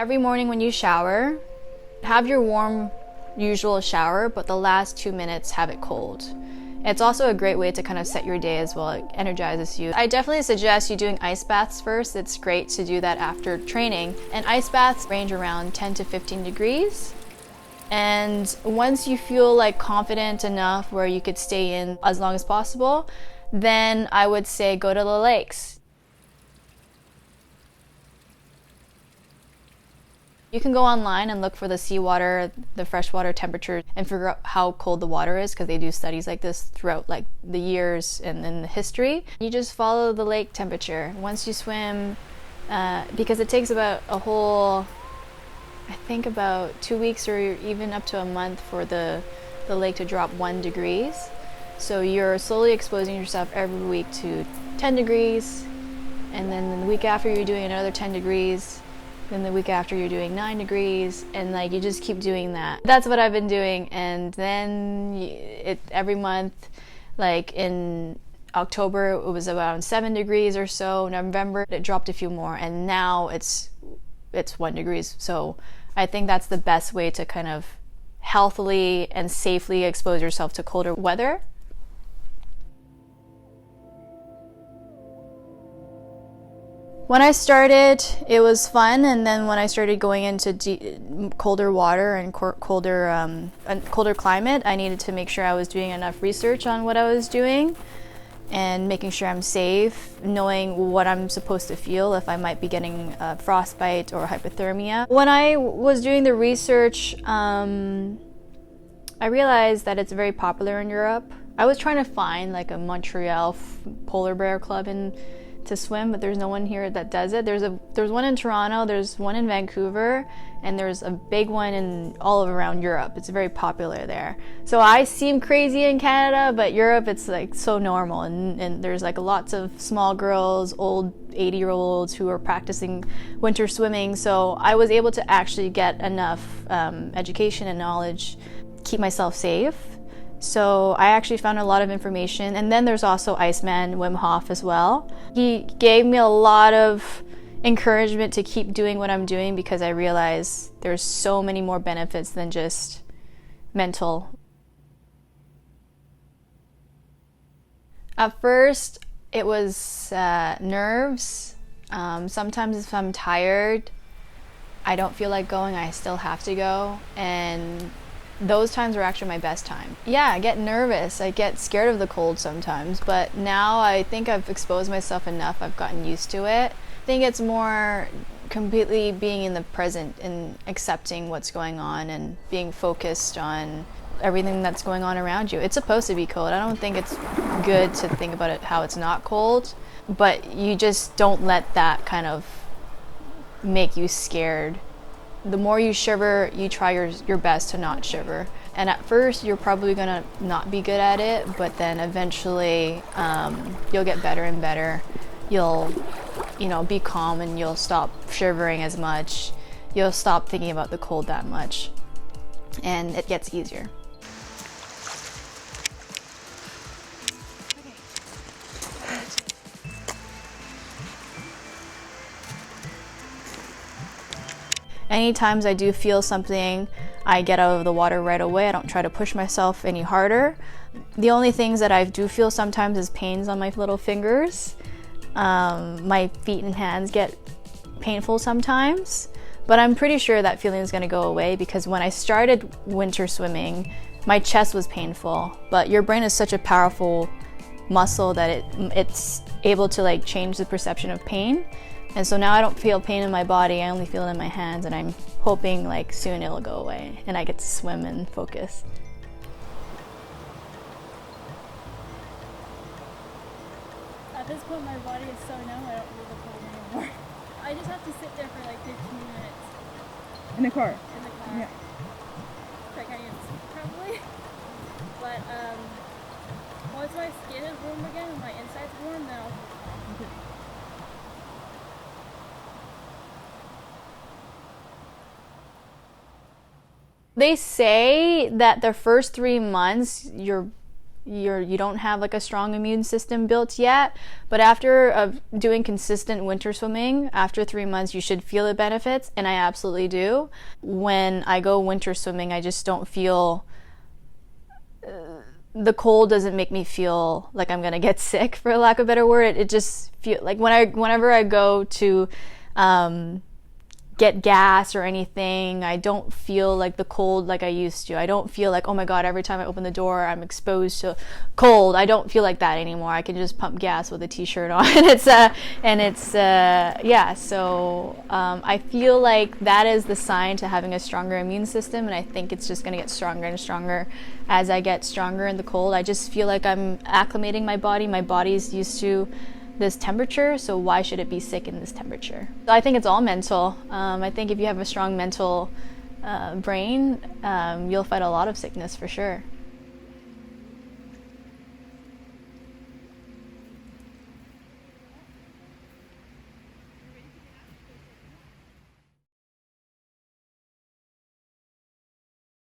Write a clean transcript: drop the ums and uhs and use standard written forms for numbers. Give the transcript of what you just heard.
Every morning when you shower, have your warm usual shower, but the last 2 minutes have it cold. It's also a great way to kind of set your day as well. It energizes you. I definitely suggest you doing ice baths first. It's great to do that after training. And ice baths range around 10 to 15 degrees. And once you feel like confident enough where you could stay in as long as possible, then I would say go to the lakes. You can go online and look for the seawater, the freshwater temperature, and figure out how cold the water is, because they do studies like this throughout like the years and in the history. You just follow the lake temperature. Once you swim, because it takes about a whole, I think about 2 weeks or even up to a month for the lake to drop 1 degree. So you're slowly exposing yourself every week to 10 degrees, and then the week after you're doing another 10 degrees. Then the week after you're doing 9 degrees, and like you just keep doing that. That's what I've been doing, and then every month, like in October it was around 7 degrees or so. November it dropped a few more, and now it's 1 degree. So I think that's the best way to kind of healthily and safely expose yourself to colder weather. When I started, it was fun, and then when I started going into colder water and colder climate, I needed to make sure I was doing enough research on what I was doing and making sure I'm safe, knowing what I'm supposed to feel if I might be getting frostbite or hypothermia. When I was doing the research, I realized that it's very popular in Europe. I was trying to find like a Montreal polar bear club to swim, but there's no one here that does it. There's one in Toronto, there's one in Vancouver, and there's a big one in all around Europe. It's very popular there. So I seem crazy in Canada, but Europe it's like so normal, and there's like lots of small girls, old 80-year-olds who are practicing winter swimming. So I was able to actually get enough education and knowledge, keep myself safe. So I actually found a lot of information. And then there's also Iceman Wim Hof as well. He gave me a lot of encouragement to keep doing what I'm doing, because I realized there's so many more benefits than just mental. At first, it was nerves. Sometimes if I'm tired, I don't feel like going, I still have to go. And those times are actually my best time. Yeah, I get nervous. I get scared of the cold sometimes, but now I think I've exposed myself enough. I've gotten used to it. I think it's more completely being in the present and accepting what's going on and being focused on everything that's going on around you. It's supposed to be cold. I don't think it's good to think about it how it's not cold, but you just don't let that kind of make you scared. The more you shiver, you try your best to not shiver. And at first, you're probably gonna not be good at it, but then eventually you'll get better and better. You'll, be calm, and you'll stop shivering as much. You'll stop thinking about the cold that much, and it gets easier. Any times I do feel something, I get out of the water right away. I don't try to push myself any harder. The only things that I do feel sometimes is pains on my little fingers. My feet and hands get painful sometimes, but I'm pretty sure that feeling is going to go away, because when I started winter swimming, my chest was painful, but your brain is such a powerful muscle that it's able to like change the perception of pain. And so now I don't feel pain in my body, I only feel it in my hands, and I'm hoping like soon it'll go away and I get to swim and focus. At this point my body is so numb, I don't feel the cold anymore. I just have to sit there for like 15 minutes. In the car? In the car. Yeah. Like I can sleep probably. But once my skin is warm again and my inside's warm, then I'll feel fine. They say that the first 3 months, your you don't have like a strong immune system built yet. But after doing consistent winter swimming, after 3 months, you should feel the benefits, and I absolutely do. When I go winter swimming, I just don't feel the cold doesn't make me feel like I'm gonna get sick, for lack of a better word. It just feel like whenever I go to get gas or anything, I don't feel like the cold like I used to. I don't feel like, oh my god, every time I open the door I'm exposed to cold. I don't feel like that anymore. I can just pump gas with a t-shirt on. Yeah, so I feel like that is the sign to having a stronger immune system, and I think it's just going to get stronger and stronger as I get stronger in the cold. I just feel like I'm acclimating my body. My body's used to this temperature, so why should it be sick in this temperature? So I think it's all mental. I think if you have a strong mental brain, you'll fight a lot of sickness for sure.